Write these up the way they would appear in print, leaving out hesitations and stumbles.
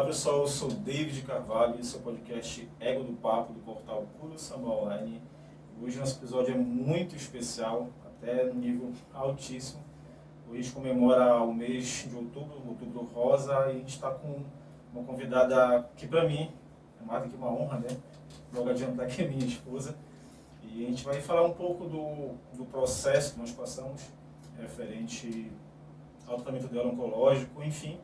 Olá pessoal, eu sou David Carvalho, esse é o podcast Ego do Papo do portal Cura Samba Online. Hoje nosso episódio é muito especial, até no nível altíssimo. Hoje a gente comemora o mês de outubro, outubro rosa, e a gente está com uma convidada que para mim é mais do que uma honra, né? Logo adiantar que é minha esposa. E a gente vai falar um pouco do processo que nós passamos, referente ao tratamento dela oncológico, enfim.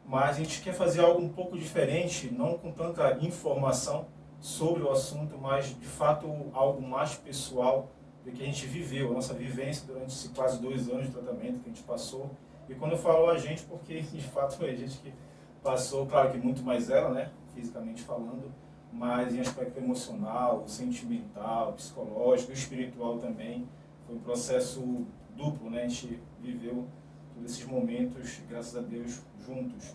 Mas a gente quer fazer algo um pouco diferente, não com tanta informação sobre o assunto, mas de fato algo mais pessoal do que a gente viveu, a nossa vivência durante esses quase 2 anos de tratamento que a gente passou. E quando eu falo a gente, porque de fato é a gente que passou, claro que muito mais ela, né, fisicamente falando, mas em aspecto emocional, sentimental, psicológico, espiritual também. Foi um processo duplo, né, a gente viveu todos esses momentos, graças a Deus, juntos.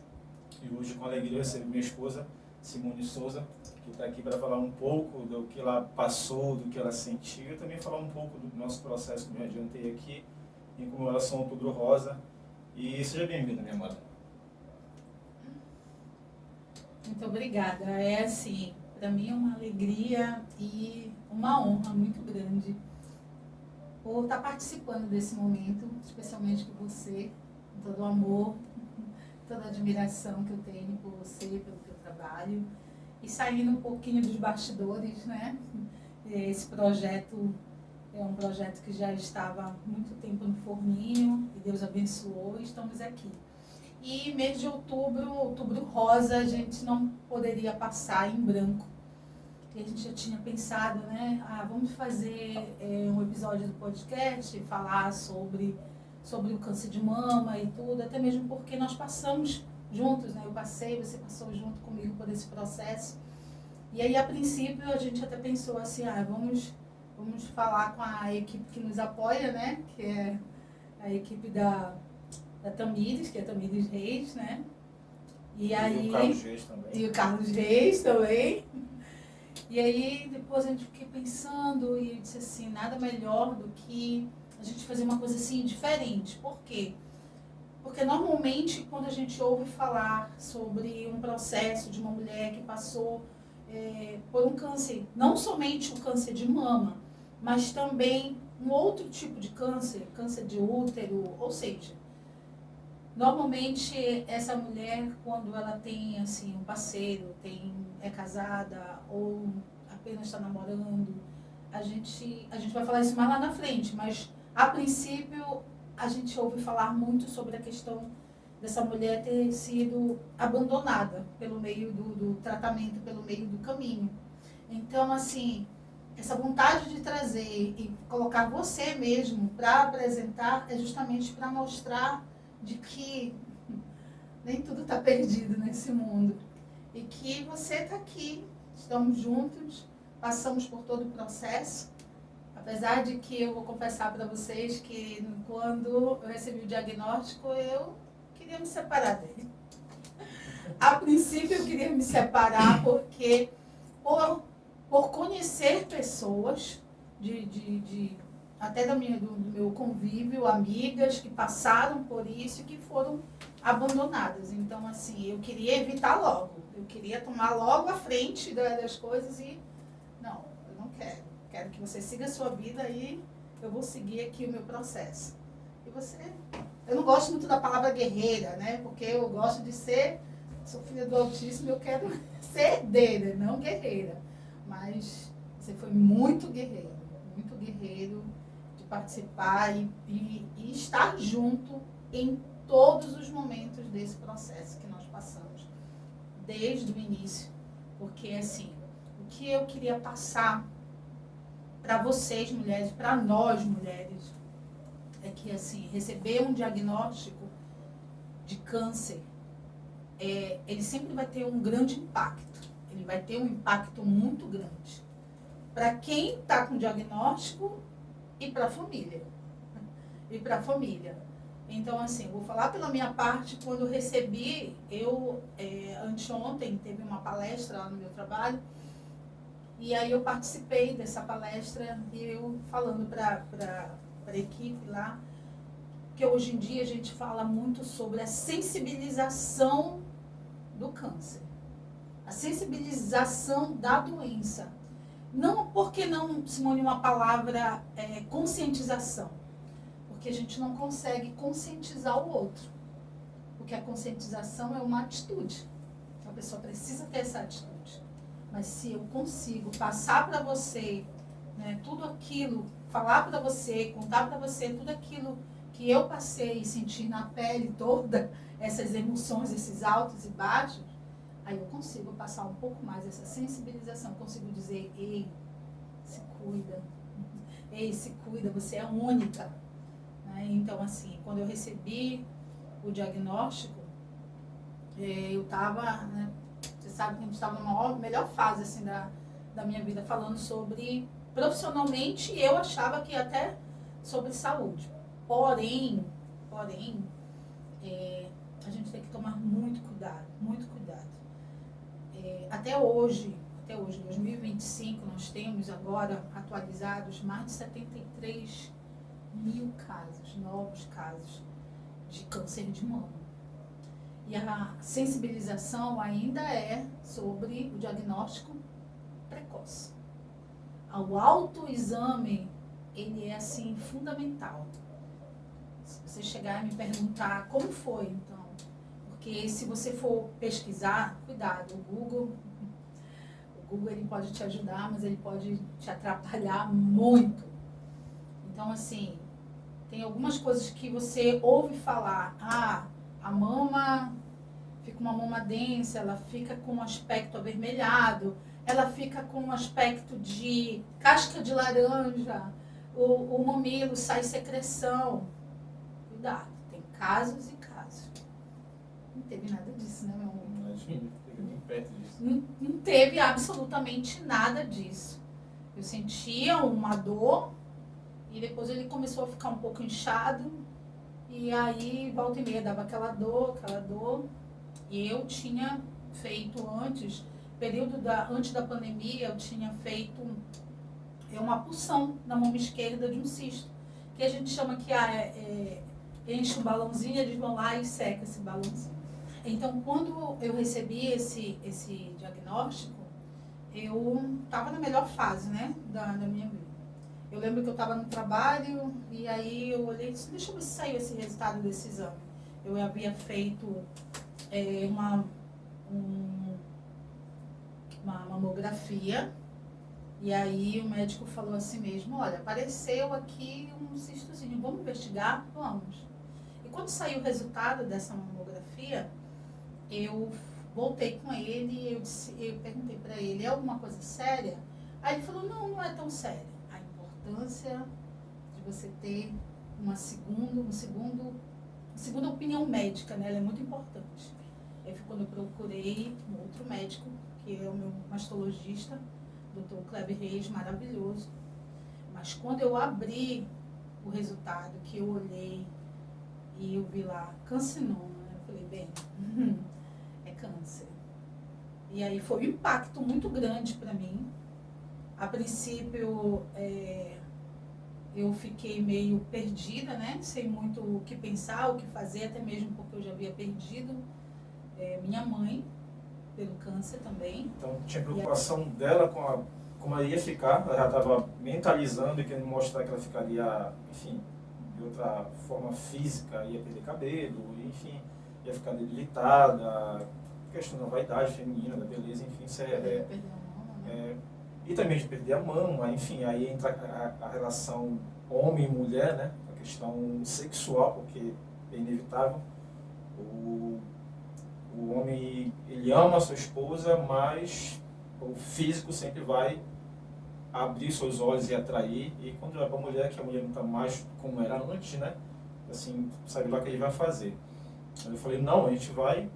E hoje, com alegria, eu recebo minha esposa, Simone Souza, que está aqui para falar um pouco do que ela passou, do que ela sentiu, e também falar um pouco do nosso processo, que eu me adiantei aqui, em comemoração ao Outubro Rosa. E seja bem-vinda, minha amada. Muito obrigada. É assim, para mim é uma alegria e uma honra muito grande por estar participando desse momento, especialmente com você, com todo o amor, toda a admiração que eu tenho por você, pelo teu trabalho, e saindo um pouquinho dos bastidores, né? Esse projeto é um projeto que já estava há muito tempo no forninho, e Deus abençoou, e estamos aqui. E mês de outubro, outubro rosa, a gente não poderia passar em branco. E a gente já tinha pensado, né? Vamos fazer um episódio do podcast, falar sobre o câncer de mama e tudo, até mesmo porque nós passamos juntos, né? Eu passei, você passou junto comigo por esse processo. E aí, a princípio, a gente até pensou assim, vamos falar com a equipe que nos apoia, né? Que é a equipe da Tamires, que é a Tamires Reis, né? E aí, o Carlos Reis também. E o Carlos Reis também. E aí, depois a gente fiquei pensando e eu disse assim, nada melhor do que a gente fazer uma coisa assim diferente. Por quê? Porque normalmente quando a gente ouve falar sobre um processo de uma mulher que passou por um câncer, não somente o câncer de mama, mas também um outro tipo de câncer, câncer de útero, ou seja, normalmente essa mulher, quando ela tem assim um parceiro, é casada ou apenas está namorando, a gente vai falar isso mais lá na frente, mas a princípio a gente ouve falar muito sobre a questão dessa mulher ter sido abandonada pelo meio do tratamento, pelo meio do caminho. Então, assim, essa vontade de trazer e colocar você mesmo para apresentar é justamente para mostrar de que nem tudo está perdido nesse mundo. E que você está aqui, estamos juntos, passamos por todo o processo. Apesar de que eu vou confessar para vocês que quando eu recebi o diagnóstico, eu queria me separar dele. A princípio eu queria me separar porque por conhecer pessoas, até do meu convívio, amigas que passaram por isso e que foram abandonadas. Então, assim, eu queria evitar logo. Eu queria tomar logo a frente das coisas e não, eu não quero. Quero que você siga a sua vida e eu vou seguir aqui o meu processo. E você... Eu não gosto muito da palavra guerreira, né? Porque eu gosto de sou filha do Altíssimo, eu quero ser herdeira, não guerreira. Mas você foi muito guerreiro de participar e estar junto em todos os momentos desse processo que nós passamos, desde o início. Porque, assim, o que eu queria passar para vocês, mulheres, para nós, mulheres, é que, assim, receber um diagnóstico de câncer, ele sempre vai ter um grande impacto. Ele vai ter um impacto muito grande para quem está com diagnóstico e para a família. Então, assim, vou falar pela minha parte. Quando eu recebi, anteontem teve uma palestra lá no meu trabalho, e aí eu participei dessa palestra e eu falando para a equipe lá, que hoje em dia a gente fala muito sobre a sensibilização do câncer. A sensibilização da doença. Não porque não, Simone, uma palavra conscientização. Porque a gente não consegue conscientizar o outro. Porque a conscientização é uma atitude. A pessoa precisa ter essa atitude. Mas se eu consigo passar para você, né, tudo aquilo, falar para você, contar para você tudo aquilo que eu passei e senti na pele toda, essas emoções, esses altos e baixos, aí eu consigo passar um pouco mais essa sensibilização, consigo dizer, ei, se cuida, ei, se cuida, você é única. Né? Então, assim, quando eu recebi o diagnóstico, eu estava, né, você sabe que a gente estava na melhor fase assim, da minha vida, falando sobre, profissionalmente, eu achava que até sobre saúde. Porém, a gente tem que tomar muito cuidado, muito cuidado. Até hoje, 2025, nós temos agora atualizados mais de 73 mil casos, novos casos de câncer de mama. E a sensibilização ainda é sobre o diagnóstico precoce. O autoexame, ele é assim fundamental. Se você chegar e me perguntar como foi, então, porque se você for pesquisar, cuidado, o Google ele pode te ajudar, mas ele pode te atrapalhar muito. Então, assim, tem algumas coisas que você ouve falar, a mama fica uma mama densa, ela fica com um aspecto avermelhado, ela fica com um aspecto de casca de laranja, o mamilo sai secreção. Cuidado, tem casos e casos. Não teve nada disso, né, meu amor? Imagina, fica bem perto disso. Não teve absolutamente nada disso. Eu sentia uma dor e depois ele começou a ficar um pouco inchado e aí volta e meia dava aquela dor. E eu tinha feito antes, antes da pandemia, eu tinha feito uma punção na mão esquerda de um cisto, que a gente chama que enche um balãozinho, eles vão lá e seca esse balãozinho. Então, quando eu recebi esse diagnóstico, eu estava na melhor fase, né, da minha vida. Eu lembro que eu estava no trabalho e aí eu olhei e disse, deixa eu ver se saiu esse resultado desse exame. Eu havia feito uma mamografia e aí o médico falou assim mesmo, olha, apareceu aqui um cistozinho, vamos investigar? Vamos. E quando saiu o resultado dessa mamografia, eu voltei com ele e eu perguntei para ele, é alguma coisa séria? Aí ele falou, não é tão séria. A importância de você ter uma segunda opinião médica, né? Ela é muito importante. Aí foi quando eu procurei um outro médico, que é o meu mastologista, Dr. Kleber Reis, maravilhoso. Mas quando eu abri o resultado, que eu olhei e eu vi lá carcinoma, eu falei, bem, é câncer. E aí foi um impacto muito grande para mim. A princípio, eu fiquei meio perdida, né? Sem muito o que pensar, o que fazer, até mesmo porque eu já havia perdido minha mãe pelo câncer também. Então tinha preocupação dela com como ela ia ficar, ela já estava mentalizando e querendo mostrar que ela ficaria, enfim, de outra forma física, ia perder cabelo, enfim, ia ficar debilitada, questão da vaidade feminina, da beleza, enfim, isso e também de perder a mama, enfim, aí entra a relação homem e mulher, né, a questão sexual, porque é inevitável. O homem, ele ama a sua esposa, mas o físico sempre vai abrir seus olhos e atrair. E quando é para a mulher, que a mulher não está mais como era antes, né? Assim, sabe lá o que ele vai fazer. Eu falei, não, a gente vai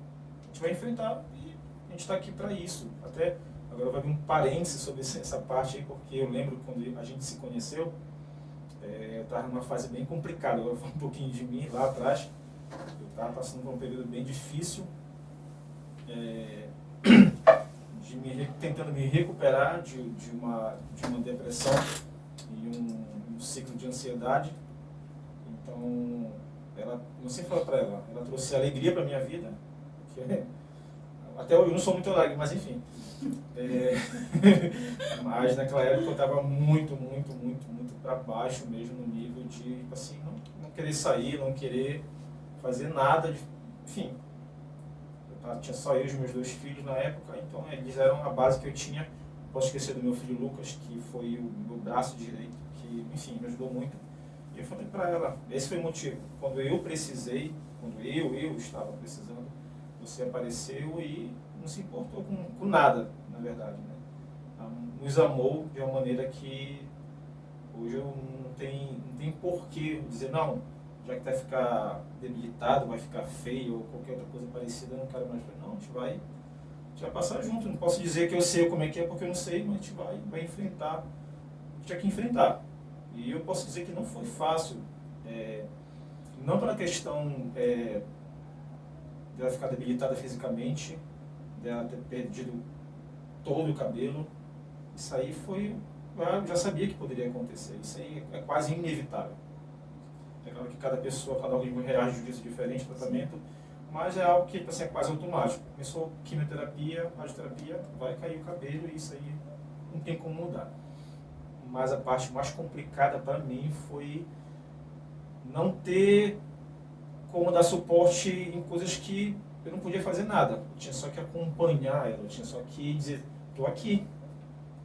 enfrentar e a gente está aqui para isso. Até agora vai vir um parênteses sobre essa parte aí, porque eu lembro quando a gente se conheceu, eu estava numa fase bem complicada. Agora vou falar um pouquinho de mim lá atrás. Eu estava passando por um período bem difícil. Tentando me recuperar de uma depressão e um ciclo de ansiedade. Então, não sei falar para ela trouxe alegria para a minha vida, porque Até hoje eu não sou muito alegre, mas enfim. Mas naquela época eu estava muito para baixo mesmo, no nível de, assim, não querer sair, não querer fazer nada, enfim. Tinha só eu e os meus 2 filhos na época, então eles eram a base que eu tinha. Não posso esquecer do meu filho Lucas, que foi o meu braço direito, que, enfim, me ajudou muito. E eu falei para ela, esse foi o motivo. Quando eu precisei, quando eu estava precisando, você apareceu e não se importou com nada, na verdade, né? Nos amou de uma maneira que hoje eu não tem porquê dizer, não, já que vai ficar debilitado, vai ficar feio ou qualquer outra coisa parecida, eu não quero mais. Não, a gente vai passar junto. Não posso dizer que eu sei como é que é, porque eu não sei, mas a gente vai enfrentar. A gente tinha que enfrentar. E eu posso dizer que não foi fácil. Não pela questão dela ficar debilitada fisicamente, dela ter perdido todo o cabelo. Isso aí eu já sabia que poderia acontecer. Isso aí é quase inevitável. É claro que cada pessoa, cada organismo reage de um jeito diferente ao tratamento, mas é algo que assim, é quase automático. Começou quimioterapia, radioterapia, vai cair o cabelo e isso aí não tem como mudar. Mas a parte mais complicada para mim foi não ter como dar suporte em coisas que eu não podia fazer nada. Eu tinha só que acompanhar ela, eu tinha só que dizer, estou aqui,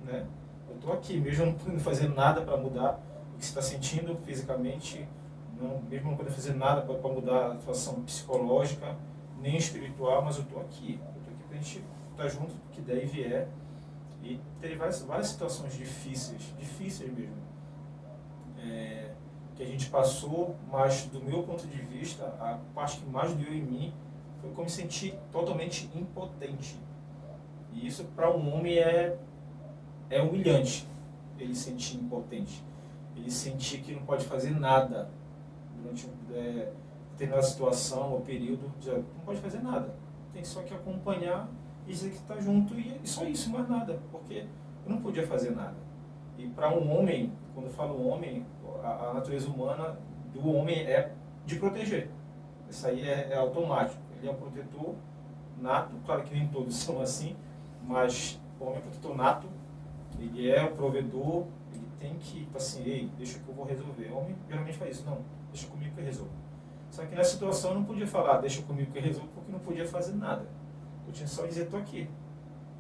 né? Eu estou aqui, mesmo não podendo fazer nada para mudar o que você está sentindo fisicamente, mesmo não podendo fazer nada para mudar a situação psicológica, nem espiritual, mas eu estou aqui. Eu estou aqui para a gente estar junto do que der e vier. E teve várias situações difíceis mesmo, que a gente passou, mas do meu ponto de vista, a parte que mais doeu em mim foi como me sentir totalmente impotente. E isso para um homem é humilhante, ele sentir impotente. Ele sentir que não pode fazer nada durante determinada situação ou período, não pode fazer nada. Tem só que acompanhar e dizer que está junto e só isso, mais nada, porque eu não podia fazer nada. E para um homem, quando eu falo homem, a natureza humana do homem é de proteger. Isso aí é automático. Ele é um protetor nato, claro que nem todos são assim, mas o homem é protetor nato, ele é o provedor, ele tem que, assim, ei, deixa que eu vou resolver. O homem geralmente faz isso, não, deixa comigo que eu resolvo. Só que nessa situação eu não podia falar, deixa comigo que eu resolvo, porque eu não podia fazer nada. Eu tinha só dizer, estou aqui.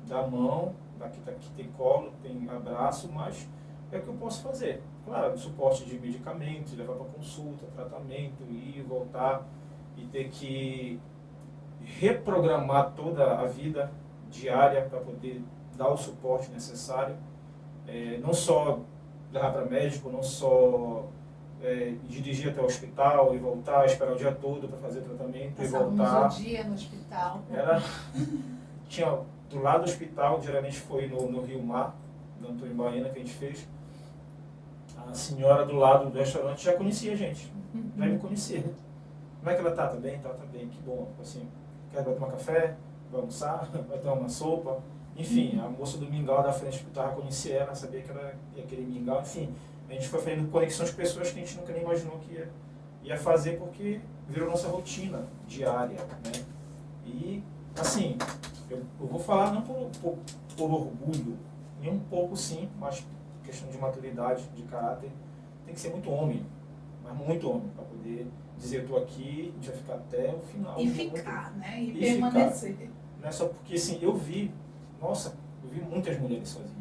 Dá a mão, aqui tem colo, tem abraço, mas é o que eu posso fazer. Claro, suporte de medicamentos, levar para consulta, tratamento, ir e voltar, e ter que reprogramar toda a vida diária para poder dar o suporte necessário. Não só levar para médico, não só dirigir até o hospital e voltar, esperar o dia todo para fazer tratamento e voltar. Passávamos o dia no hospital. Tinha do lado do hospital, geralmente foi no Rio Mar, no Antônio Baena, que a gente fez. A senhora do lado do restaurante já conhecia a gente, já me conhecia. Como é que ela está? Tá bem? Tá bem, que bom. Assim, vai tomar café, vai almoçar, vai tomar uma sopa. Enfim, a moça do mingau da frente do hospital já conhecia ela, sabia que ela ia querer mingau. Enfim, a gente foi fazendo conexões com pessoas que a gente nunca nem imaginou que ia fazer, porque virou nossa rotina diária, né? E, assim, eu vou falar não por orgulho, nem um pouco sim, mas questão de maturidade, de caráter, tem que ser muito homem, mas muito homem, para poder dizer, eu estou aqui, a gente vai ficar até o final. E ficar, né? E permanecer. Ficar. Não é só porque, assim, eu vi muitas mulheres sozinhas.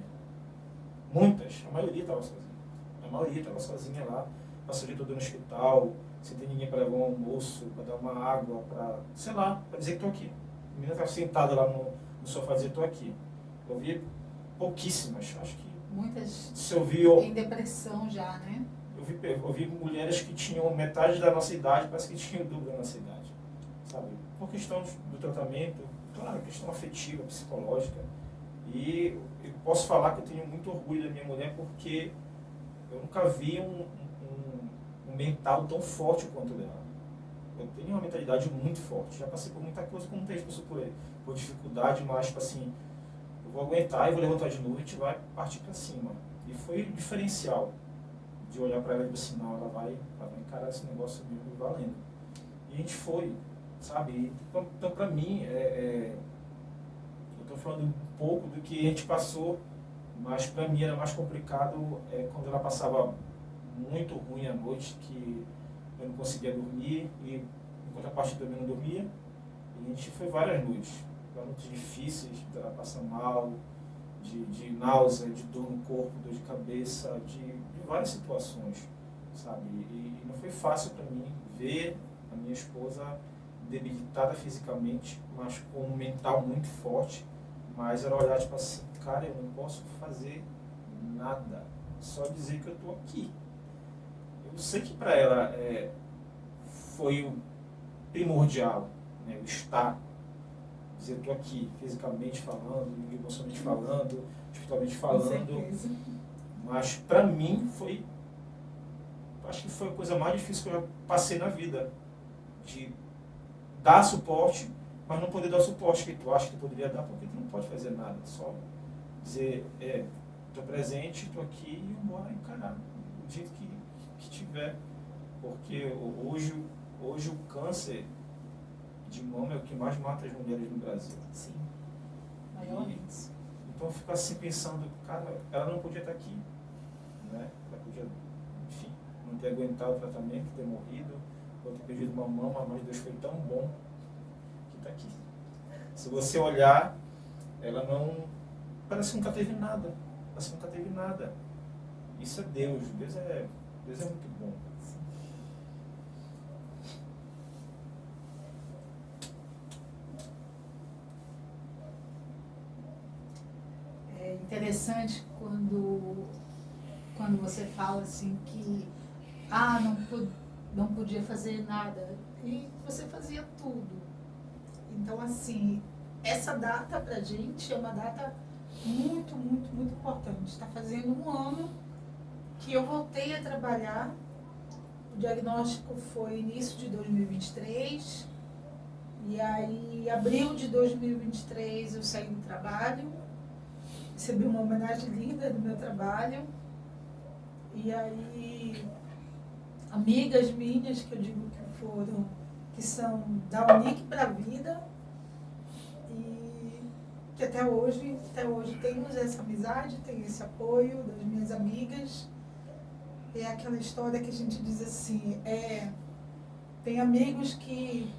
Muitas, a maioria estava sozinha. A maioria estava sozinha lá, passou o dia todo no hospital, sem ter ninguém para levar um almoço, para dar uma água, para, sei lá, para dizer que estou aqui. A menina estava sentada lá no sofá dizer, estou aqui. Eu vi pouquíssimas, acho que... Muitas se eu vi, em depressão já, né? Eu vi mulheres que tinham metade da nossa idade, parece que tinham o dobro da nossa idade, sabe? Por questão do tratamento, claro, questão afetiva, psicológica. E eu posso falar que eu tenho muito orgulho da minha mulher, porque eu nunca vi um mental tão forte quanto dela. Eu tenho uma mentalidade muito forte, já passei por muita coisa, como tem passou por dificuldade, mas tipo assim, eu vou aguentar e vou levantar de novo e a gente vai partir para cima. E foi o diferencial de olhar para ela e dizer assim, não, ela vai encarar esse negócio mesmo valendo. E a gente foi, sabe? Então para mim, estou falando um pouco do que a gente passou, mas para mim era mais complicado quando ela passava muito ruim à noite, que eu não conseguia dormir, e em contrapartida também não dormia. E a gente foi várias noites difíceis, ela passa mal, de náusea, de dor no corpo, dor de cabeça, de várias situações, sabe? E não foi fácil para mim ver a minha esposa debilitada fisicamente, mas com um mental muito forte. Mas era olhar tipo assim, cara, eu não posso fazer nada, só dizer que eu estou aqui. Eu sei que para ela foi o primordial, né, o estar, dizer, eu estou aqui, fisicamente falando, emocionalmente falando, espiritualmente falando. Mas para mim acho que foi a coisa mais difícil que eu já passei na vida, de dar suporte, mas não poder dar o suporte que tu acha que tu poderia dar, porque tu não pode fazer nada, só dizer, estou presente, estou aqui e embora encarar do jeito que tiver, porque hoje o câncer de mama é o que mais mata as mulheres no Brasil. Sim, maior índice. Então eu fico assim pensando, cara, ela não podia estar aqui, né? Ela podia, enfim, não ter aguentado o tratamento, ter morrido, ou ter perdido uma mama, mas Deus foi tão bom que está aqui. Se você olhar, ela não, parece que nunca teve nada, parece que nunca teve nada. Isso é Deus, Deus é muito bom. É interessante quando você fala assim que não podia fazer nada e você fazia tudo. Então, assim, essa data pra gente é uma data muito, muito, muito importante. Está fazendo um ano que eu voltei a trabalhar. O diagnóstico foi início de 2023. E aí, abril de 2023, eu saí do trabalho. Recebi uma homenagem linda do meu trabalho. E aí, amigas minhas, que eu digo que são da Unique para a Vida, e que até hoje temos essa amizade, tem esse apoio das minhas amigas. É aquela história que a gente diz assim, tem amigos que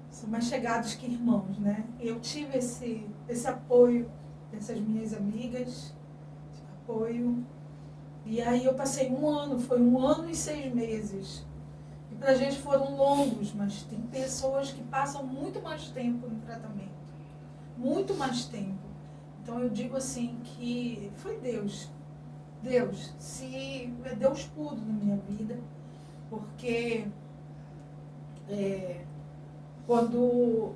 são mais chegados que irmãos, né? Eu tive esse apoio dessas minhas amigas, esse apoio. E aí eu passei foi 1 ano e 6 meses. E pra gente foram longos, mas tem pessoas que passam muito mais tempo no tratamento. Muito mais tempo. Então eu digo assim que foi Deus. Deus puro na minha vida. Porque quando eu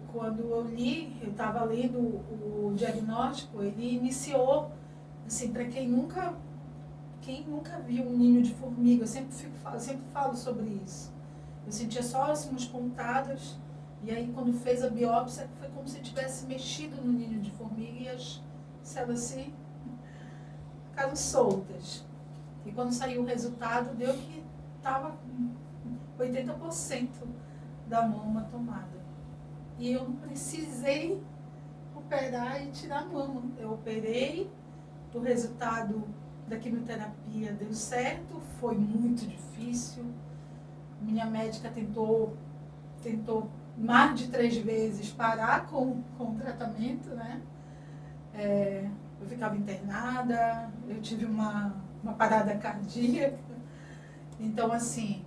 estava lendo o diagnóstico, ele iniciou, assim, para quem nunca viu um ninho de formiga, eu sempre falo sobre isso. Eu sentia só assim, umas pontadas, e aí quando fez a biópsia, foi como se tivesse mexido no ninho de formiga e as células se ficaram soltas. E quando saiu o resultado, deu que estava 80% da mama tomada. E eu não precisei operar e tirar a mama. Eu operei, o resultado da quimioterapia deu certo, foi muito difícil. Minha médica tentou mais de 3 vezes parar com o tratamento, né? Eu ficava internada, eu tive uma parada cardíaca. Então, assim,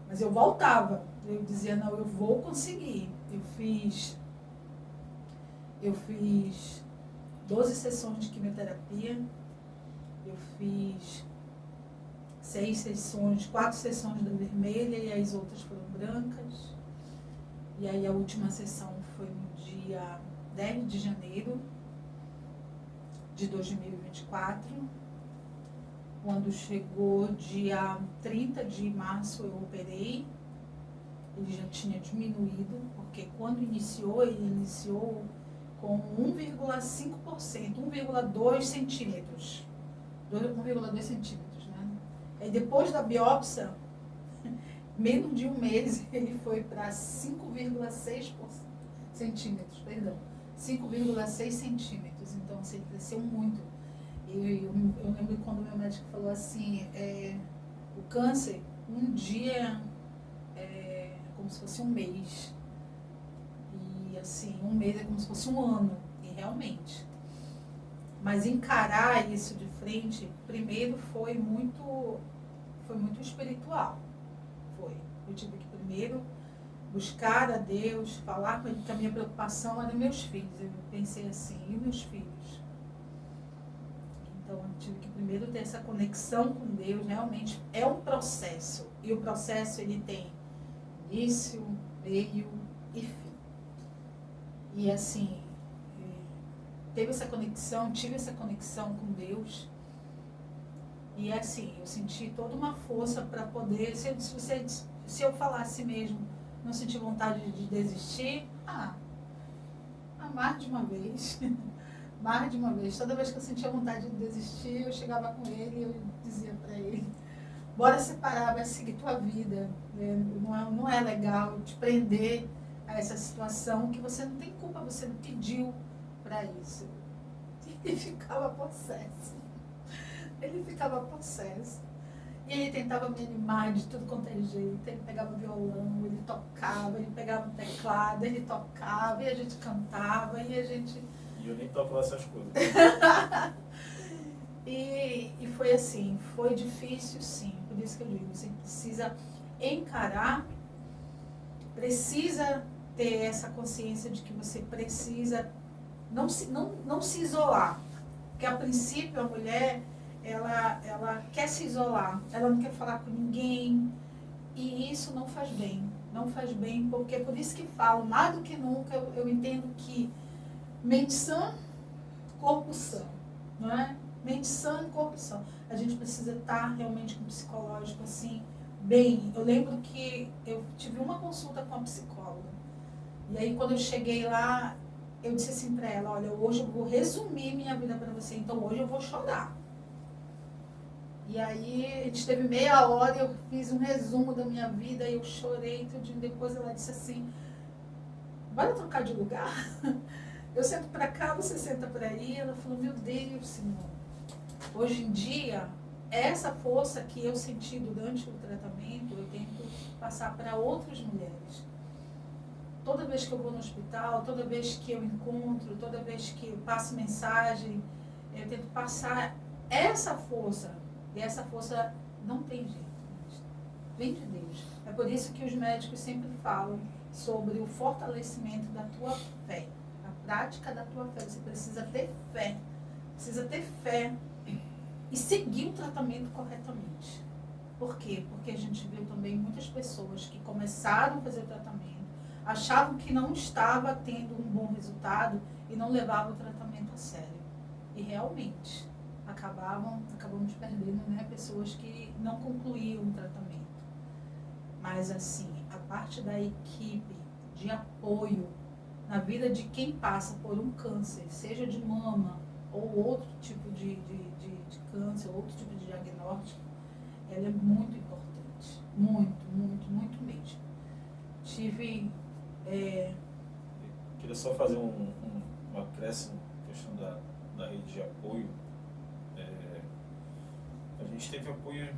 mas eu voltava. Eu dizia, não, eu vou conseguir. Eu fiz 12 sessões de quimioterapia. Eu fiz 4 sessões da vermelha e as outras foram brancas. E aí a última sessão foi no dia 10 de janeiro de 2024. Quando chegou dia 30 de março eu operei. Ele já tinha diminuído, porque quando iniciou, ele iniciou com 1,5%, 1,2 centímetros. 1,2 centímetros, né? Aí depois da biópsia, menos de 1 mês, ele foi para 5,6 centímetros, perdão. 5,6 centímetros. Então, assim, ele cresceu muito. E eu lembro quando meu médico falou assim, o câncer, um dia é como se fosse um mês. E assim, um mês é como se fosse um ano. E realmente. Mas encarar isso de frente, primeiro foi muito espiritual. Eu tive que primeiro buscar a Deus, falar com ele, que a minha preocupação era meus filhos. Eu pensei assim, e meus filhos? Então eu tive que primeiro ter essa conexão com Deus. Realmente é um processo. E o processo ele tem início, meio e fim. E assim, tive essa conexão com Deus. E assim, eu senti toda uma força para poder, se eu falasse mesmo, não senti vontade de desistir, mais de uma vez. Mais de uma vez. Toda vez que eu sentia vontade de desistir, eu chegava com ele e eu dizia para ele, bora separar, vai seguir tua vida. Não é legal te prender a essa situação que você não tem culpa, você não pediu para isso. Ele ficava possesso. E ele tentava me animar de tudo quanto é jeito. Ele pegava violão, ele tocava, ele pegava um teclado, ele tocava, e a gente cantava, e a gente... E eu nem tocava essas coisas. E foi assim, foi difícil sim. Por isso que eu digo, você precisa encarar, precisa ter essa consciência de que você precisa não se isolar. Porque a princípio a mulher... Ela quer se isolar, ela não quer falar com ninguém, e isso não faz bem, porque é por isso que falo, mais do que nunca, eu entendo que mente sã, corpo sã, não é? Mente sã e corpo sã. A gente precisa estar realmente com o psicológico assim, bem. Eu lembro que eu tive uma consulta com a psicóloga, e aí quando eu cheguei lá, eu disse assim para ela, olha, hoje eu vou resumir minha vida para você, então hoje eu vou chorar. E aí, a gente teve meia hora, eu fiz um resumo da minha vida, eu chorei tudinho. Depois ela disse assim, bora trocar de lugar? Eu sento para cá, você senta para aí. Ela falou, meu Deus, Senhor. Hoje em dia, essa força que eu senti durante o tratamento, eu tento passar para outras mulheres. Toda vez que eu vou no hospital, toda vez que eu encontro, toda vez que eu passo mensagem, eu tento passar essa força. E essa força não tem jeito, vem de Deus. É por isso que os médicos sempre falam sobre o fortalecimento da tua fé, a prática da tua fé. Você precisa ter fé e seguir o tratamento corretamente. Por quê? Porque a gente viu também muitas pessoas que começaram a fazer o tratamento, achavam que não estava tendo um bom resultado e não levavam o tratamento a sério. E realmente... acabamos perdendo, né, pessoas que não concluíam o tratamento. Mas assim, a parte da equipe de apoio na vida de quem passa por um câncer, seja de mama ou outro tipo de câncer, outro tipo de diagnóstico, ela é muito importante. Muito, muito, muito mesmo. Queria só fazer um acréscimo na questão da rede de apoio. A gente teve apoio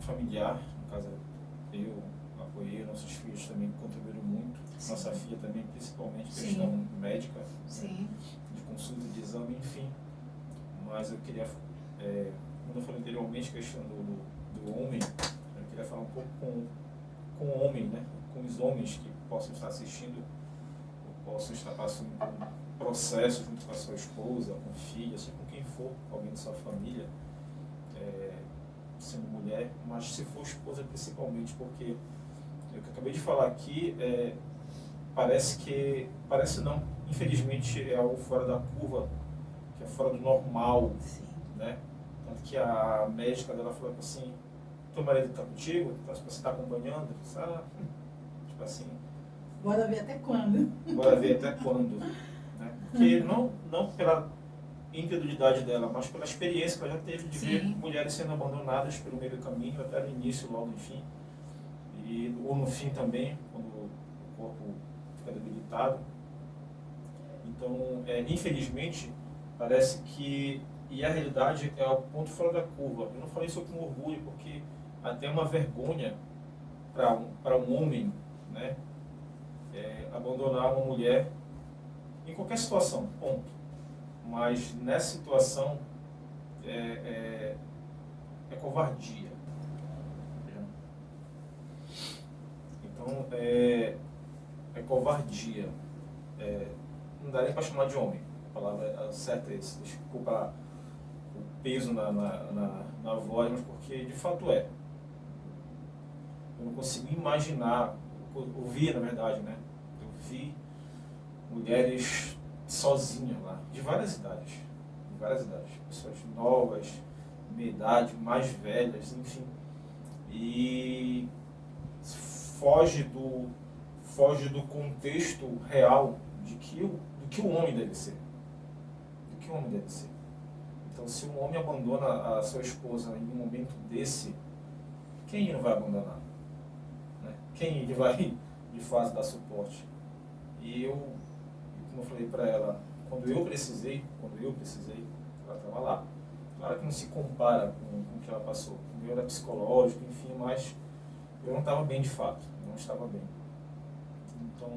familiar, no caso eu apoiei, nossos filhos também contribuíram muito, sim. Nossa filha também, principalmente, questão sim. Médica, sim. De consulta, de exame, enfim. Mas eu queria, quando eu falei anteriormente, questão do homem, eu queria falar um pouco com o homem, né? Com os homens que possam estar assistindo, ou possam estar passando por um processo junto com a sua esposa, com filha, assim, com quem for, com alguém da sua família, sendo mulher, mas se for esposa principalmente, porque o que eu acabei de falar aqui parece não, infelizmente é algo fora da curva, que é fora do normal, sim. Né? Tanto que a médica dela falou assim, teu marido está contigo? Você está acompanhando? Tipo assim... Bora ver até quando. Bora ver até quando. Né? Porque não pela incredulidade dela, mas pela experiência que ela já teve de sim. Ver mulheres sendo abandonadas pelo meio do caminho, até no início, logo no fim, ou no fim também, quando o corpo fica debilitado. Então, infelizmente, parece que, e a realidade é o ponto fora da curva. Eu não falei isso com orgulho, porque até é uma vergonha para um homem, né, abandonar uma mulher em qualquer situação, ponto. Mas nessa situação é covardia. Então é covardia. Não dá nem para chamar de homem. A palavra certa é essa. Desculpa o peso na voz, mas porque de fato é. Eu não consigo imaginar, ouvir na verdade, né? Eu vi mulheres sozinhas lá, de várias idades, pessoas novas, meia idade, mais velhas, enfim, e foge do contexto real do que o homem deve ser, Então, se um homem abandona a sua esposa em um momento desse, quem não vai abandonar? Né? Quem ele vai, de fato, dar suporte? E eu, como eu falei para ela, quando eu precisei, ela estava lá. Claro que não se compara com o que ela passou. O meu era psicológico, enfim, mas eu não estava bem de fato, não estava bem. Então,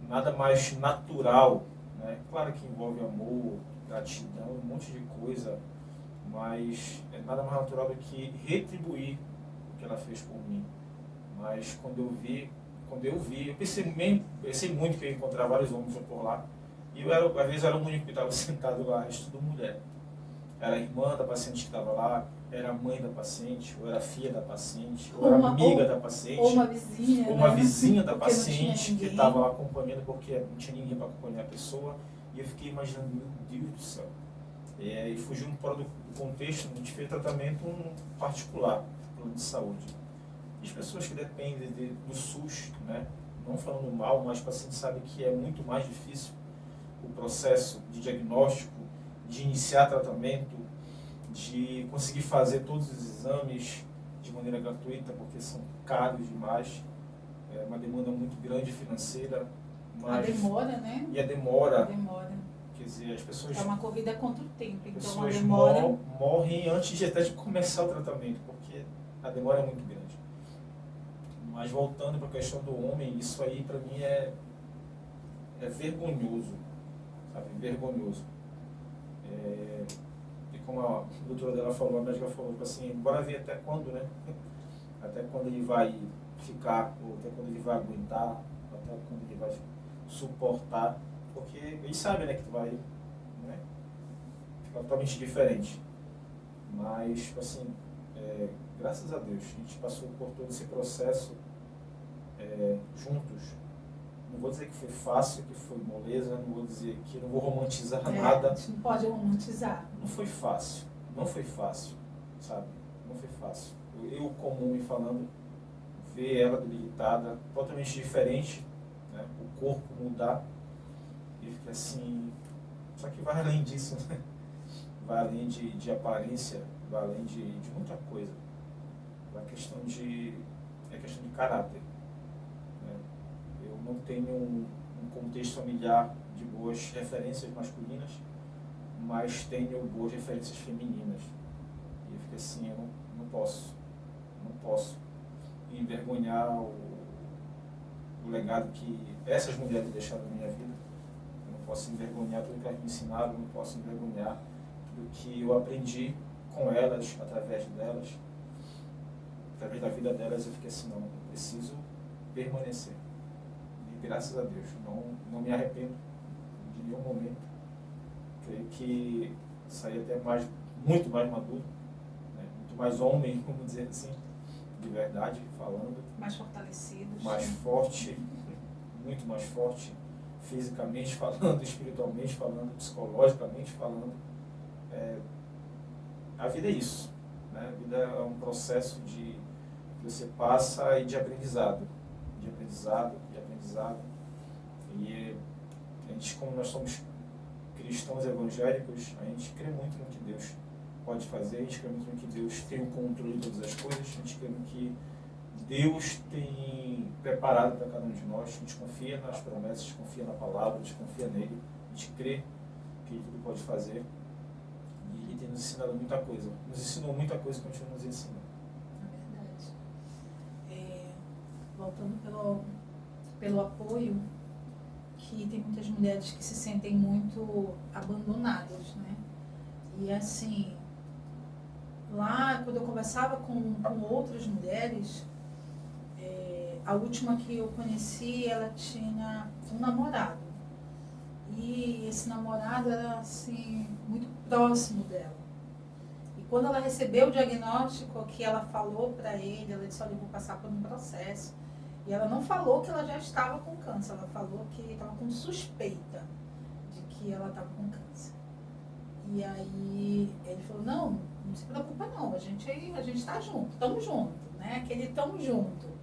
nada mais natural, né? Claro que envolve amor, gratidão, um monte de coisa, mas é nada mais natural do que retribuir o que ela fez por mim. Mas quando eu vi, eu pensei muito que eu ia encontrar vários homens por lá, e às vezes era o único que estava sentado lá, isso tudo mulher. Era a irmã da paciente que estava lá, era a mãe da paciente, ou era a filha da paciente, ou era amiga da paciente, ou uma vizinha, ou uma né? vizinha da Porque paciente que estava lá acompanhando, porque não tinha ninguém para acompanhar a pessoa, e eu fiquei imaginando, meu Deus do céu. E fugindo fora do contexto, a gente fez tratamento particular, plano de saúde. E as pessoas que dependem do SUS, né? Não falando mal, mas o paciente sabe que é muito mais difícil o processo de diagnóstico, de iniciar tratamento, de conseguir fazer todos os exames de maneira gratuita, porque são caros demais. É uma demanda muito grande financeira. Mas a demora, né? E a demora. Quer dizer, as pessoas... É uma corrida contra o tempo, então pessoas a demora... morrem antes até de começar o tratamento, porque a demora é muito grande. Mas voltando para a questão do homem, isso aí para mim é vergonhoso, sabe? Vergonhoso. E como a doutora dela falou, a médica falou, assim, bora ver até quando, né? Até quando ele vai ficar, ou até quando ele vai aguentar, até quando ele vai suportar, porque eles sabem, né, que tu vai, né, ficar totalmente diferente. Mas, assim, graças a Deus, a gente passou por todo esse processo juntos. Não vou dizer que foi fácil, que foi moleza, não vou dizer que não vou romantizar nada. A gente não pode romantizar. Não foi fácil, sabe? Não foi fácil. Eu como homem falando, ver ela debilitada, totalmente diferente, né? O corpo mudar, e fica assim... Só que vai além disso, né? Vai além de aparência, vai além de muita coisa. É questão de caráter. Né? Eu não tenho um contexto familiar de boas referências masculinas, mas tenho boas referências femininas. E eu fiquei assim, eu não posso envergonhar o legado que essas mulheres deixaram na minha vida. Eu não posso envergonhar tudo que elas me ensinaram, eu não posso envergonhar tudo que eu aprendi com elas, através delas, através da vida delas. Eu fiquei assim, não, eu preciso permanecer. E graças a Deus, não me arrependo de nenhum momento. Creio que saí até muito mais maduro, né? Muito mais homem, vamos dizer assim, de verdade, falando. Mais fortalecidos. Mais forte, muito mais forte, fisicamente falando, espiritualmente falando, psicologicamente falando. A vida é isso, né? A vida é um processo que você passa e de aprendizado. E a gente, como nós somos cristãos evangélicos, a gente crê muito no que Deus pode fazer, a gente crê muito no que Deus tem o controle de todas as coisas, a gente crê no que Deus tem preparado para cada um de nós. A gente confia nas promessas, a gente confia na palavra, a gente confia nele, a gente crê que ele tudo pode fazer. E ele tem nos ensinado muita coisa. Nos ensinou muita coisa e continua nos ensinando. É verdade. Voltando pelo apoio, que tem muitas mulheres que se sentem muito abandonadas, né? E assim, lá quando eu conversava com outras mulheres, a última que eu conheci, ela tinha um namorado. E esse namorado era assim, muito próximo dela. E quando ela recebeu o diagnóstico, que ela falou para ele, ela disse, olha, eu vou passar por um processo. E ela não falou que ela já estava com câncer, ela falou que estava com suspeita de que ela estava com câncer. E aí ele falou, não se preocupa não, a gente está junto, estamos juntos, né? Aquele estamos junto.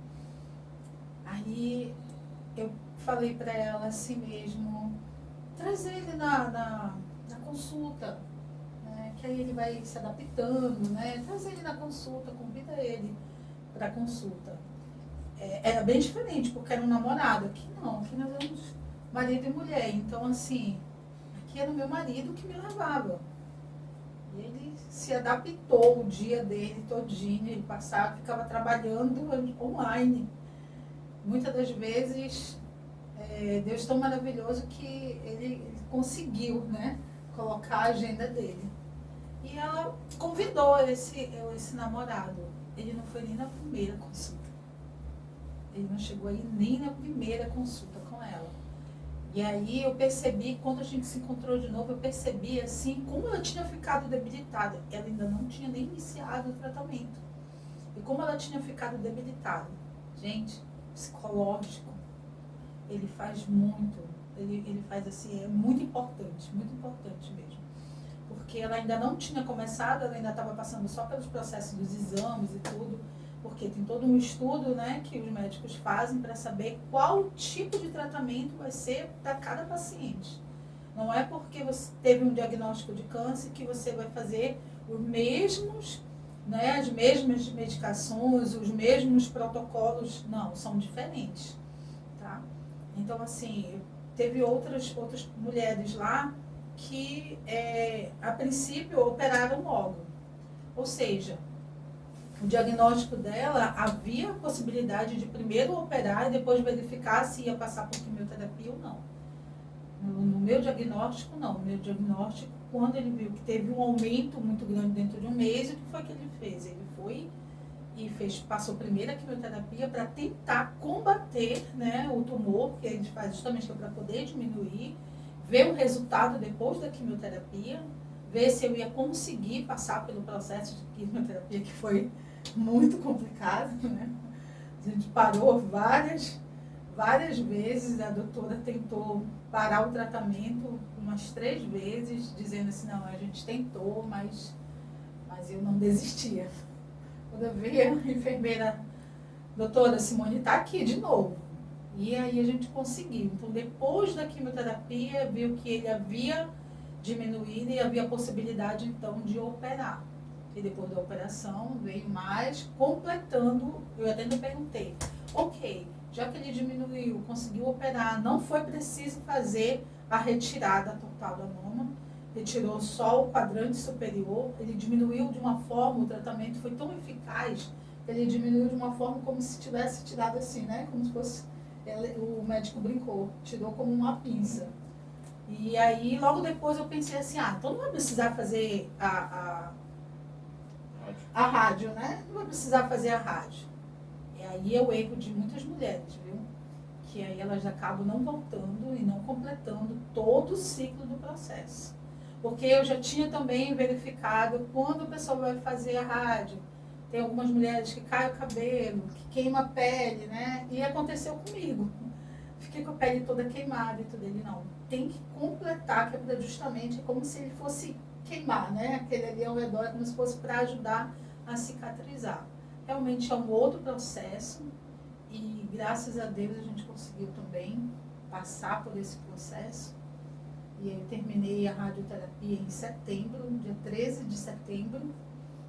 Aí eu falei para ela assim mesmo, traz ele na consulta, né? Que aí ele vai se adaptando, né? Traz ele na consulta, convida ele para a consulta. Era bem diferente, porque era um namorado. Aqui não, aqui nós éramos marido e mulher. Então, assim, aqui era o meu marido que me levava. E ele se adaptou o dia dele todinho, ele passava, ficava trabalhando online. Muitas das vezes, Deus tão maravilhoso que ele conseguiu, né, colocar a agenda dele. E ela convidou esse namorado. Ele não foi nem na primeira consulta. Ele não chegou aí nem na primeira consulta com ela. E aí eu percebi, quando a gente se encontrou de novo, eu percebi assim, como ela tinha ficado debilitada. Ela ainda não tinha nem iniciado o tratamento. E como ela tinha ficado debilitada. Gente, psicológico, ele faz muito. Ele faz assim, é muito importante mesmo. Porque ela ainda não tinha começado, ela ainda estava passando só pelos processos dos exames e tudo. Porque tem todo um estudo, né, que os médicos fazem para saber qual tipo de tratamento vai ser para cada paciente. Não é porque você teve um diagnóstico de câncer que você vai fazer os mesmos, né, as mesmas medicações, os mesmos protocolos. Não, são diferentes. Tá? Então, assim, teve outras mulheres lá que, a princípio, operaram logo. Ou seja, o diagnóstico dela, havia a possibilidade de primeiro operar e depois verificar se ia passar por quimioterapia ou não. No meu diagnóstico, não. No meu diagnóstico, quando ele viu que teve um aumento muito grande dentro de um mês, o que foi que ele fez? Ele foi e passou primeiro a quimioterapia para tentar combater, né, o tumor, que a gente faz justamente para poder diminuir, ver o resultado depois da quimioterapia, ver se eu ia conseguir passar pelo processo de quimioterapia, que foi muito complicado, né? A gente parou várias vezes, a doutora tentou parar o tratamento umas 3 vezes, dizendo assim, não, a gente tentou, mas eu não desistia. Quando eu vi a enfermeira, doutora Simone está aqui de novo. E aí a gente conseguiu. Então, depois da quimioterapia, viu que ele havia diminuído e havia a possibilidade, então, de operar. E depois da operação, veio mais, completando, eu até me perguntei, ok, já que ele diminuiu, conseguiu operar, não foi preciso fazer a retirada total da mama, retirou só o quadrante superior, ele diminuiu de uma forma, o tratamento foi tão eficaz, ele diminuiu de uma forma como se tivesse tirado assim, né, como se fosse, o médico brincou, tirou como uma pinça. E aí, logo depois eu pensei assim, então não vai precisar fazer a rádio, né? Não vai precisar fazer a rádio. E aí é o erro de muitas mulheres, viu? Que aí elas acabam não voltando e não completando todo o ciclo do processo. Porque eu já tinha também verificado quando a pessoa vai fazer a rádio. Tem algumas mulheres que cai o cabelo, que queima a pele, né? E aconteceu comigo. Fiquei com a pele toda queimada e tudo. Ele, não, tem que completar, que é justamente como se ele fosse queimar, né? Aquele ali ao redor, como se fosse para ajudar a cicatrizar. Realmente é um outro processo e graças a Deus a gente conseguiu também passar por esse processo. E aí eu terminei a radioterapia em setembro, dia 13 de setembro.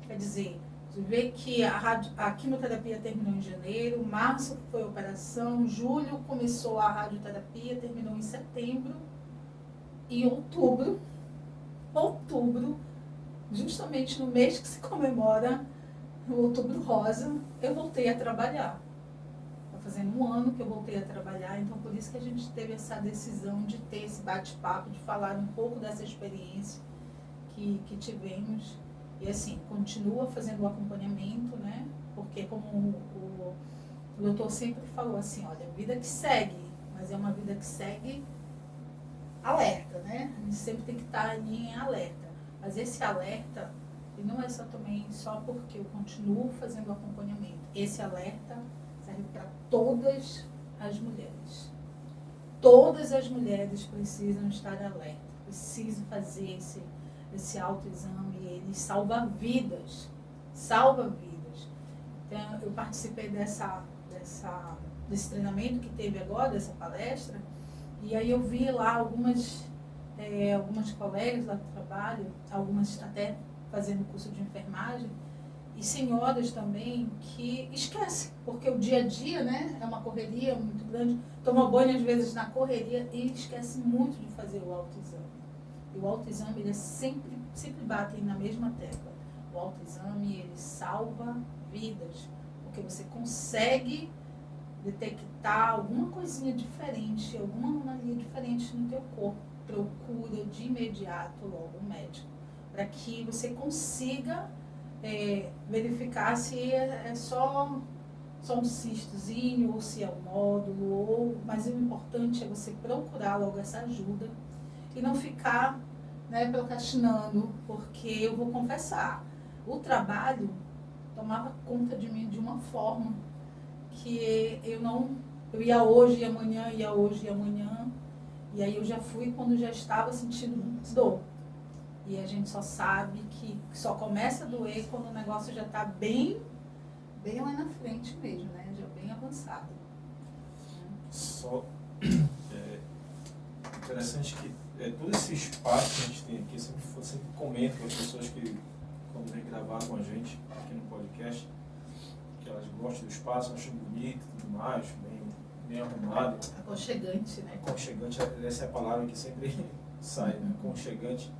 Quer dizer, De ver que a quimioterapia terminou em janeiro, março foi a operação, julho começou a radioterapia, terminou em setembro, e outubro, justamente no mês que se comemora o Outubro Rosa, eu voltei a trabalhar. Está fazendo um ano que eu voltei a trabalhar, então por isso que a gente teve essa decisão de ter esse bate-papo, de falar um pouco dessa experiência que tivemos. E assim, continua fazendo o acompanhamento, né? Porque como o doutor sempre falou assim, olha, vida que segue, mas é uma vida que segue alerta, né? A gente sempre tem que estar ali em alerta. Mas esse alerta, ele não é só também só porque eu continuo fazendo o acompanhamento. Esse alerta serve para todas as mulheres. Todas as mulheres precisam estar alerta, precisam fazer esse autoexame, ele salva vidas, salva vidas. Então, eu participei desse treinamento que teve agora, dessa palestra, e aí eu vi lá algumas colegas lá do trabalho, algumas até fazendo curso de enfermagem, e senhoras também que esquecem, porque o dia a dia, né, é uma correria muito grande, toma banho às vezes na correria e esquece muito de fazer o autoexame. E o autoexame, ele sempre batem na mesma tecla. O autoexame, ele salva vidas, porque você consegue detectar alguma coisinha diferente, alguma anomalia diferente no teu corpo. Procura de imediato logo um médico, para que você consiga verificar se é só um cistozinho, ou se é um nódulo, mas o importante é você procurar logo essa ajuda e não ficar, né, procrastinando, porque eu vou confessar, o trabalho tomava conta de mim de uma forma que eu ia hoje e amanhã, e aí eu já fui quando já estava sentindo dor. E a gente só sabe que só começa a doer quando o negócio já está bem lá na frente mesmo, né? Já bem avançado. Só interessante que todo esse espaço que a gente tem aqui, sempre comento com as pessoas que quando vêm gravar com a gente aqui no podcast, que elas gostam do espaço, acham bonito e tudo mais, bem arrumado. Aconchegante, né? Aconchegante, essa é a palavra que sempre sai, né? Aconchegante.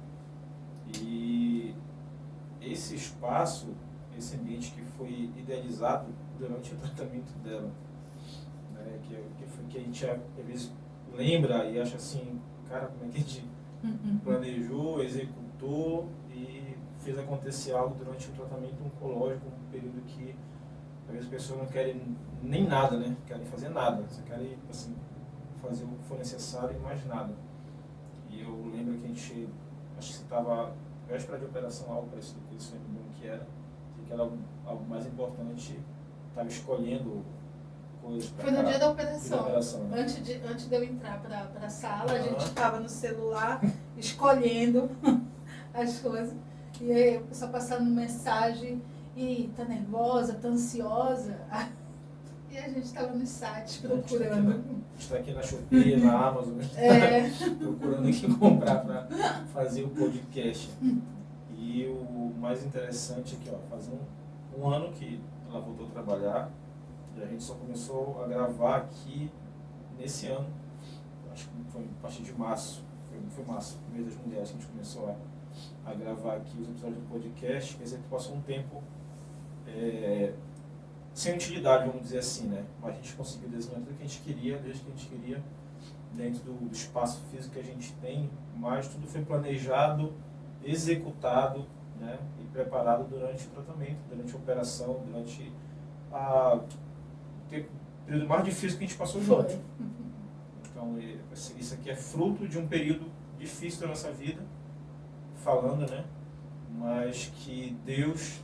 E esse espaço, esse ambiente que foi idealizado durante o tratamento dela, né? Que a gente às vezes lembra e acha assim, cara, como é que a gente planejou, executou e fez acontecer algo durante o tratamento oncológico, um período que às vezes as pessoas não querem nem nada, né? Não querem fazer nada, só querem assim, fazer o que for necessário e mais nada. E eu lembro que a gente, acho que você estava véspera de operação, algo parecido com isso, lembro bem que era algo mais importante, estava escolhendo coisas para... Foi no dia da operação. Né? Antes de eu entrar para a sala, a gente estava no celular escolhendo as coisas. E aí a pessoa passando mensagem, e tá nervosa, tá ansiosa. E a gente estava nos sites procurando. A gente está aqui na Shopee, na Amazon, procurando o que comprar para fazer o podcast. E o mais interessante é que faz um ano que ela voltou a trabalhar e a gente só começou a gravar aqui nesse ano. Acho que foi a partir de março, foi março, mês das mulheres, que a gente começou a gravar aqui os episódios do podcast. Quer dizer que passou um tempo sem utilidade, vamos dizer assim, né? Mas a gente conseguiu desenhar tudo que a gente queria, desde que a gente queria, dentro do espaço físico que a gente tem, mas tudo foi planejado, executado, né? E preparado durante o tratamento, durante a operação, durante o período mais difícil que a gente passou junto. Então, isso aqui é fruto de um período difícil da nossa vida, falando, né? Mas que Deus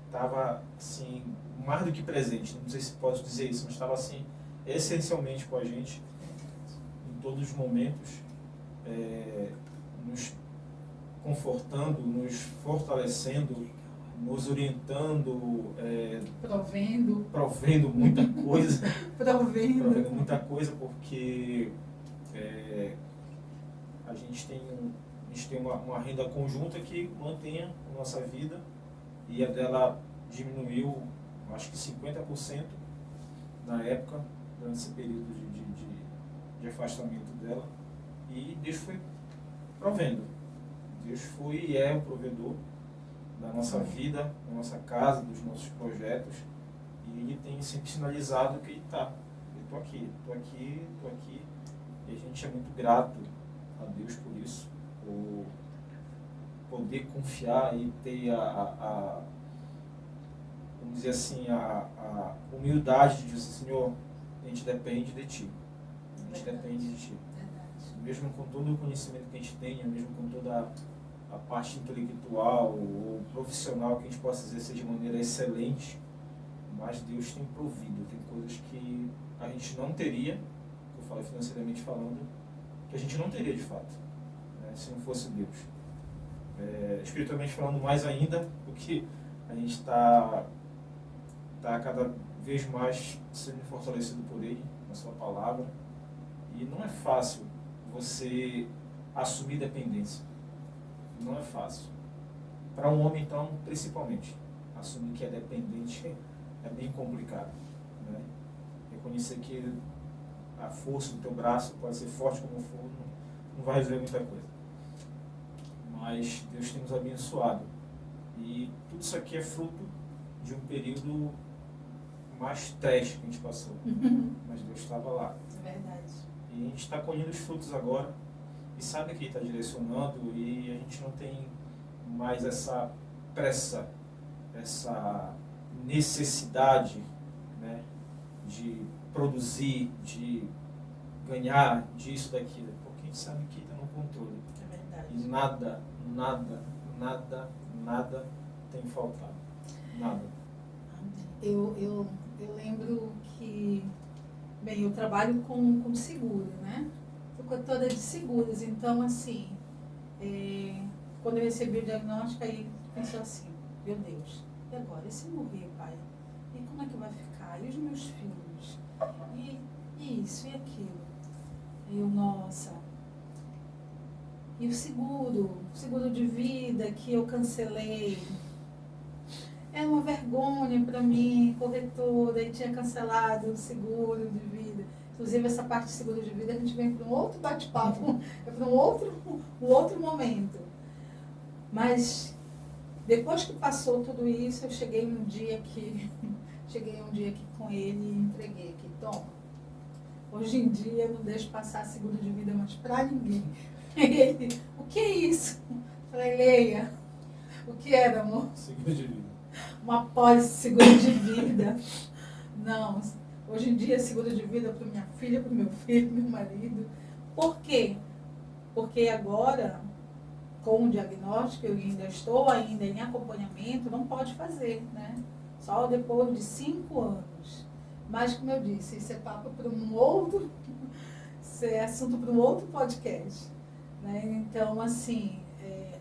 estava assim, mais do que presente, não sei se posso dizer isso, mas estava assim, essencialmente com a gente, em todos os momentos, nos confortando, nos fortalecendo, nos orientando, provendo muita coisa, provendo muita coisa, porque a gente tem uma renda conjunta que mantém a nossa vida, e a dela diminuiu, acho que 50% na época, durante esse período de afastamento dela. E Deus foi provendo. Deus foi e é o provedor da nossa vida, da nossa casa, dos nossos projetos. E Ele tem sempre sinalizado que Ele está. Eu estou aqui, estou aqui, estou aqui. E a gente é muito grato a Deus por isso, por poder confiar e ter vamos dizer assim, a humildade de dizer, Senhor, a gente depende de Ti. A gente depende de Ti. Mesmo com todo o conhecimento que a gente tenha, mesmo com toda a parte intelectual ou profissional que a gente possa exercer de maneira excelente, mas Deus tem provido. Tem coisas que a gente não teria, eu falo financeiramente falando, que a gente não teria de fato, né, se não fosse Deus. Espiritualmente falando mais ainda, porque a gente está cada vez mais sendo fortalecido por Ele, na Sua palavra, e não é fácil você assumir dependência. Não é fácil. Para um homem, então, principalmente, assumir que é dependente é bem complicado, né? Reconhecer que a força do teu braço pode ser forte como for, não vai resolver muita coisa. Mas Deus tem nos abençoado. E tudo isso aqui é fruto de um período mais trash que a gente passou. Mas Deus estava lá. É verdade. E a gente está colhendo os frutos agora. E sabe que Ele está direcionando. E a gente não tem mais essa pressa, essa necessidade, né, de produzir, de ganhar disso, daquilo. Porque a gente sabe que está no controle. É verdade. E nada tem faltado. Nada. Eu lembro que, bem, eu trabalho com seguro, né? Sou corretora de seguros, então, assim, quando eu recebi o diagnóstico, aí pensou assim, meu Deus, e agora? E se morrer, pai? E como é que vai ficar? E os meus filhos? E isso e aquilo? E eu, nossa... E o seguro de vida que eu cancelei, era uma vergonha para mim, corretora, e tinha cancelado o seguro de vida. Inclusive, essa parte de seguro de vida, a gente vem para um outro bate-papo, para um outro momento. Mas, depois que passou tudo isso, eu cheguei um dia aqui com ele e entreguei aqui, toma. Hoje em dia, eu não deixo passar seguro de vida mais para ninguém. Ele, o que é isso? Falei, Leia, o que era, amor? Seguro de vida. Uma pólice seguro de vida. Não, hoje em dia seguro de vida para minha filha, para o meu filho, para o meu marido. Por quê? Porque agora, com o diagnóstico, eu ainda estou em acompanhamento, não pode fazer, né? Só depois de 5 anos. Mas, como eu disse, isso é papo para isso é assunto para um outro podcast. Né? Então, assim,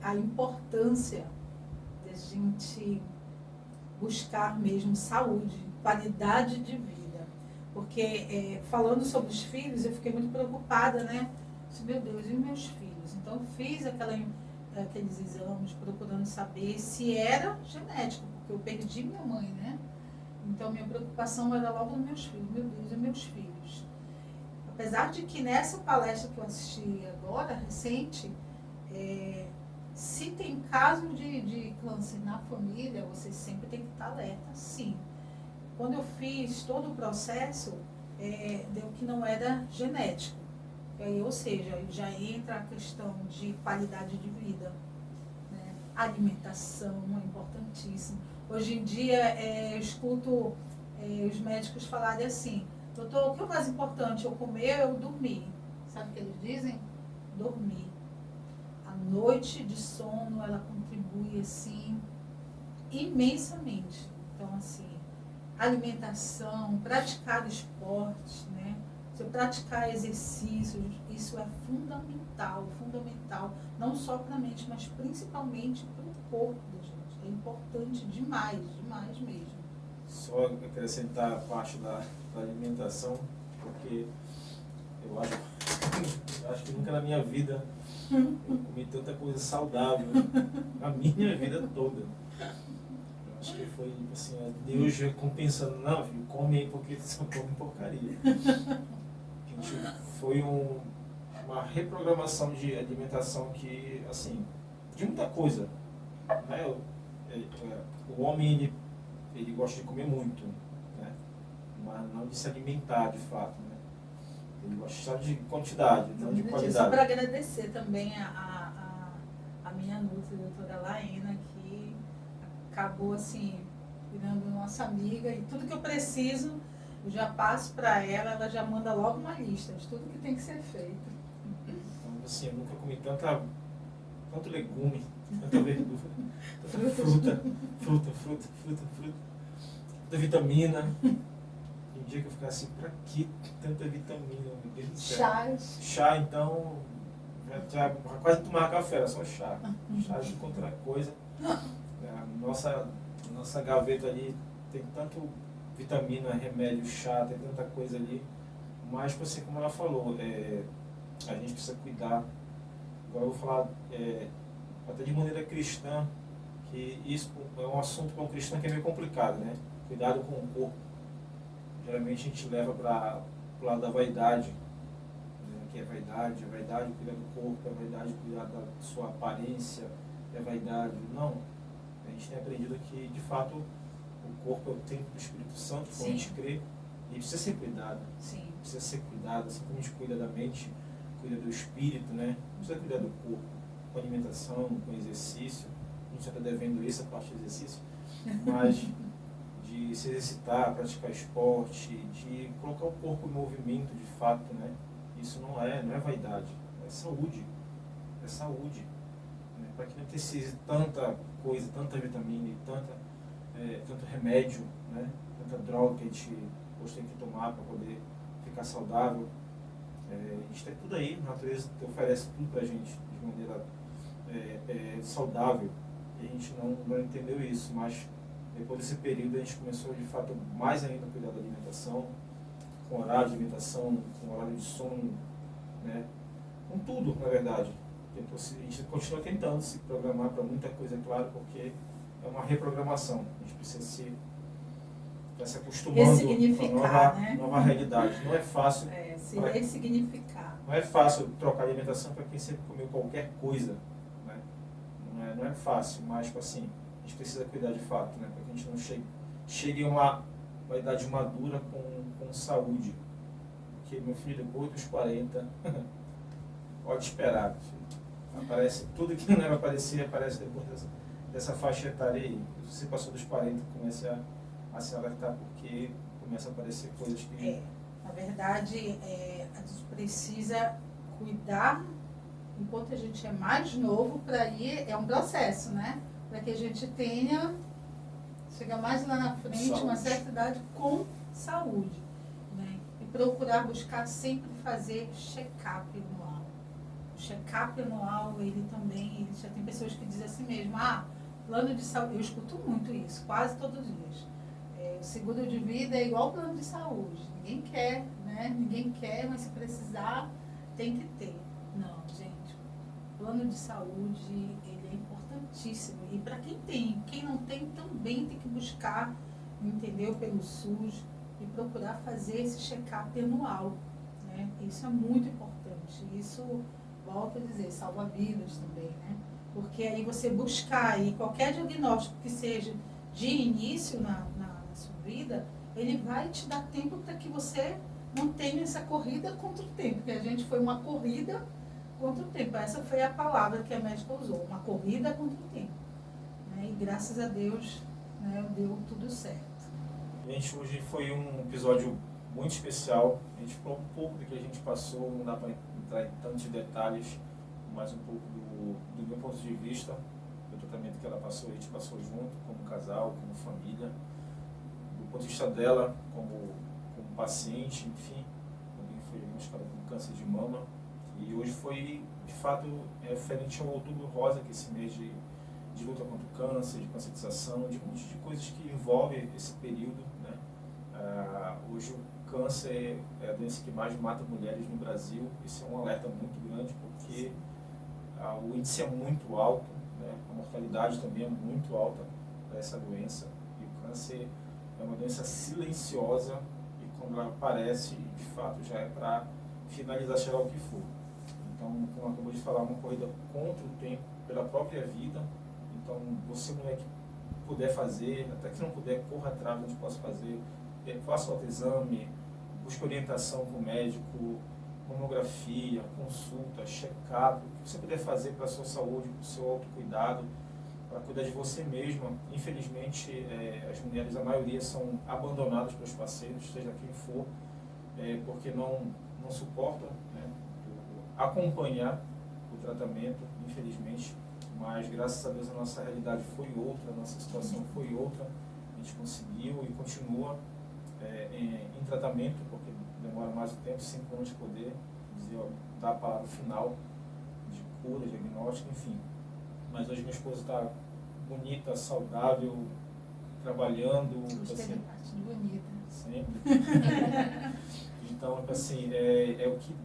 a importância de a gente buscar mesmo saúde, qualidade de vida. Porque, falando sobre os filhos, eu fiquei muito preocupada, né? Meu Deus, e os meus filhos? Então, eu fiz aqueles exames procurando saber se era genético, porque eu perdi minha mãe, né? Então, minha preocupação era logo nos meus filhos. Meu Deus, e meus filhos? Apesar de que nessa palestra que eu assisti agora, recente, se tem caso de câncer na família, você sempre tem que estar alerta, sim. Quando eu fiz todo o processo, deu que não era genético. Ou seja, já entra a questão de qualidade de vida, né? Alimentação é importantíssimo. Hoje em dia, eu escuto os médicos falarem assim, doutor, o que é o mais importante? Eu comer ou eu dormir? Sabe o que eles dizem? Dormir. A noite de sono, ela contribui, assim, imensamente. Então, assim, alimentação, praticar esporte, né? Se eu praticar exercícios, isso é fundamental, não só para a mente, mas principalmente para o corpo da gente. É importante demais mesmo. Só acrescentar a parte da alimentação, porque eu acho que nunca na minha vida eu comi tanta coisa saudável, na minha vida toda. Eu Acho que foi assim, Deus recompensando, não, filho, come aí porque você só come porcaria. Gente, foi uma reprogramação de alimentação que, assim, de muita coisa, né? O homem, ele gosta de comer muito, né? Mas não de se alimentar de fato, né? Ele gosta de quantidade, não de qualidade. Só para agradecer também a minha nutri, a doutora Laena, que acabou assim, virando nossa amiga, e tudo que eu preciso, eu já passo para ela já manda logo uma lista de tudo que tem que ser feito. Então, assim, eu nunca comi tanto legume, tanta verdura, tanta fruta, tanta vitamina. Tem dia que eu ficava assim, pra que tanta vitamina, meu Deus do céu? Chá, então, já quase tomava café, era só chá. Chá de outra coisa. Nossa gaveta ali tem tanto vitamina, remédio, chá, tem tanta coisa ali. Mas, assim, como ela falou, a gente precisa cuidar. Agora eu vou falar até de maneira cristã, que isso é um assunto para um cristão que é meio complicado, né? Cuidado com o corpo. Geralmente a gente leva para o lado da vaidade, né? Que é vaidade cuidar do corpo, é vaidade cuidar da sua aparência, é vaidade. Não. A gente tem aprendido que, de fato, o corpo é o templo do Espírito Santo, como a gente crê, e precisa ser cuidado. Sim. Precisa ser cuidado, assim como a gente cuida da mente, cuida do espírito, né? Precisa cuidar do corpo, com alimentação, com exercício. A gente já está devendo isso, a parte do exercício, mas de se exercitar, praticar esporte, de colocar o corpo em movimento de fato, né? Isso não é vaidade, é saúde. É saúde. Né? Para que não precise tanta coisa, tanta vitamina e tanto remédio, né? Tanta droga que a gente hoje tem que tomar para poder ficar saudável. A gente tem tudo aí, a natureza oferece tudo para a gente de maneira saudável. E a gente não entendeu isso, mas depois desse período a gente começou de fato mais ainda a cuidar da alimentação, com horário de alimentação, com horário de sono, né? Com tudo, na verdade. A gente continua tentando se programar para muita coisa, claro, porque é uma reprogramação. A gente precisa se acostumando com a nova realidade. Não é fácil. Se ressignificar. Não é fácil trocar alimentação para quem sempre comeu qualquer coisa. Né? Não é fácil, mas assim, a gente precisa cuidar de fato, né? Para que a gente não chegue a uma idade madura com saúde. Porque, meu filho, depois dos 40, pode esperar, filho. Aparece tudo que não era aparecer, aparece depois dessa faixa etária aí. Se você passou dos 40, comece a se alertar, porque começa a aparecer coisas que... Na verdade, a gente precisa cuidar enquanto a gente é mais novo, para ir, é um processo, né? Para que a gente chega mais lá na frente, saúde. Uma certa idade com saúde, né? E procurar buscar sempre fazer check-up anual. O check-up anual, ele já tem pessoas que dizem assim mesmo, plano de saúde, eu escuto muito isso, quase todos os dias. O seguro de vida é igual plano de saúde. Ninguém quer, né? Ninguém quer, mas se precisar, tem que ter. Não, gente. Plano de saúde, ele é importantíssimo. E para quem não tem, também tem que buscar, entendeu? Pelo SUS e procurar fazer esse check-up anual. Né? Isso é muito importante. Isso, volto a dizer, salva vidas também, né? Porque aí você buscar aí qualquer diagnóstico que seja de início na sua vida, ele vai te dar tempo para que você não tenha essa corrida contra o tempo, porque a gente foi uma corrida contra o tempo. Essa foi a palavra que a médica usou, uma corrida contra o tempo. Né? E graças a Deus, né, deu tudo certo. Gente, hoje foi um episódio muito especial. A gente falou um pouco do que a gente passou, não dá para entrar em tantos detalhes, mas um pouco do meu ponto de vista, do tratamento que ela passou, a gente passou junto, como casal, como família, do ponto de vista dela, como paciente, enfim, alguém foi diagnosticado com câncer de mama, e hoje foi, de fato, referente ao Outubro Rosa, que é esse mês de luta contra o câncer, de conscientização, de um monte de coisas que envolvem esse período, né? Hoje o câncer é a doença que mais mata mulheres no Brasil. Isso é um alerta muito grande, porque o índice é muito alto, né? A mortalidade também é muito alta para essa doença. câncer é uma doença silenciosa e quando ela aparece, de fato, já é para finalizar, chegar ao que for. Então, como acabou de falar, uma corrida contra o tempo, pela própria vida. Então, você, mulher que puder fazer, até que não puder, corra atrás onde possa fazer, faça o autoexame, busque orientação com o médico, mamografia, consulta, check-up, o que você puder fazer para a sua saúde, para o seu autocuidado, para cuidar de você mesma. Infelizmente, as mulheres, a maioria, são abandonadas pelos parceiros, seja quem for, porque não suportam, né, acompanhar o tratamento, infelizmente. Mas, graças a Deus, a nossa realidade foi outra, a nossa situação foi outra. A gente conseguiu e continua em tratamento, porque demora mais um tempo, 5 anos de poder dizer, dar a palavra final de cura, diagnóstico, enfim. Mas hoje minha esposa está bonita, saudável, trabalhando. Gostei da parte bonita. Sempre. Então, assim, é o que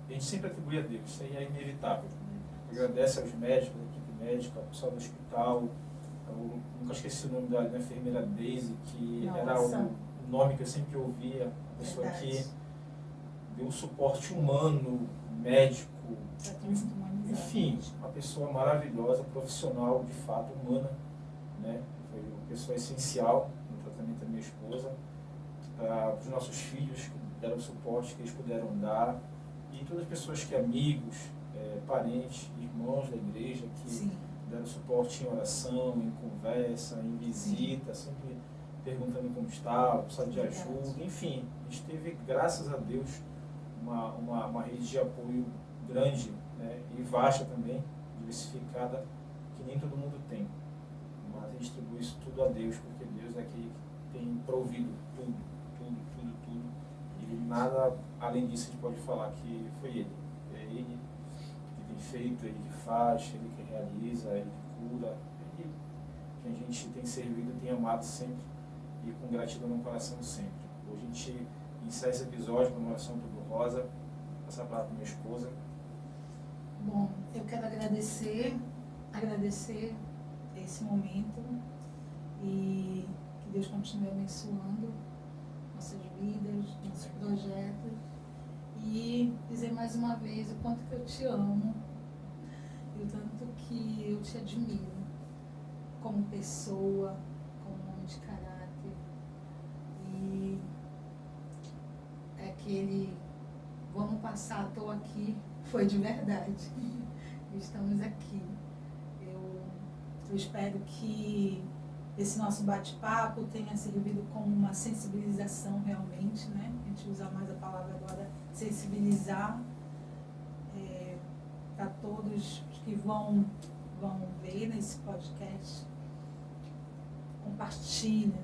a gente sempre atribui a Deus, isso aí é inevitável. Agradece aos médicos, à equipe médica, ao pessoal do hospital. Eu nunca esqueci o nome da enfermeira Daisy, que Nossa. era o nome que eu sempre ouvia, a pessoa que deu um suporte humano, médico, enfim, uma pessoa maravilhosa, profissional, de fato, humana, né? Foi uma pessoa essencial no tratamento da minha esposa, para os nossos filhos que deram o suporte que eles puderam dar, e todas as pessoas que, amigos, parentes, irmãos da igreja, que Sim. deram suporte em oração, em conversa, em visita, sempre perguntando como estava, precisava de ajuda, enfim, a gente teve, graças a Deus, uma rede de apoio grande, né, e vasta também, diversificada, que nem todo mundo tem. Mas a gente atribui isso tudo a Deus, porque Deus é aquele que tem provido tudo. E nada além disso a gente pode falar que foi Ele. É Ele que tem feito, Ele que faz, Ele que realiza, Ele que cura, Ele que a gente tem servido e tem amado sempre e com gratidão no coração sempre. Hoje a gente encerra esse episódio com uma oração do Rosa, passar a palavra para minha esposa. Bom, eu quero agradecer esse momento e que Deus continue abençoando nossas vidas, nossos projetos e dizer mais uma vez o quanto que eu te amo e o tanto que eu te admiro como pessoa, como homem de caráter e aquele vamos passar, estou aqui, foi de verdade. Estamos aqui. Eu espero que esse nosso bate-papo tenha servido como uma sensibilização realmente, né? A gente usa mais a palavra agora, sensibilizar para todos que vão ver nesse podcast. Compartilha.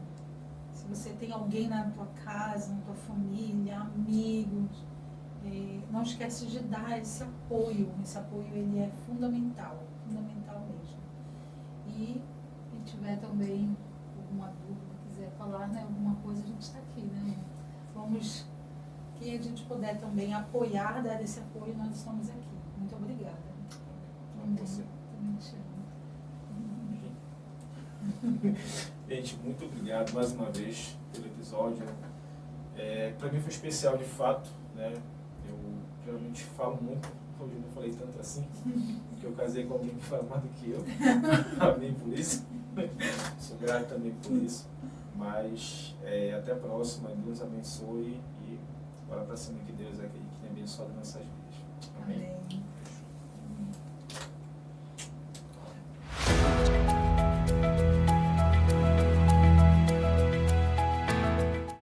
Se você tem alguém na tua casa, na tua família, amigos, não esquece de dar esse apoio ele é fundamental mesmo. E quem tiver também alguma dúvida, quiser falar, né, alguma coisa, a gente está aqui, né? Vamos, quem a gente puder também apoiar, dar esse apoio, nós estamos aqui. Muito obrigada. Você. Também te amo. Gente, muito obrigado mais uma vez pelo episódio. Para mim foi especial de fato, né? Eu geralmente falo muito, hoje eu não falei tanto assim, porque eu casei com alguém que fala mais do que eu. Amém por isso. Sou grato também por isso. Mas até a próxima, Deus abençoe e bora para cima, que Deus é aquele que tem abençoado nossas vidas. Amém. Amém.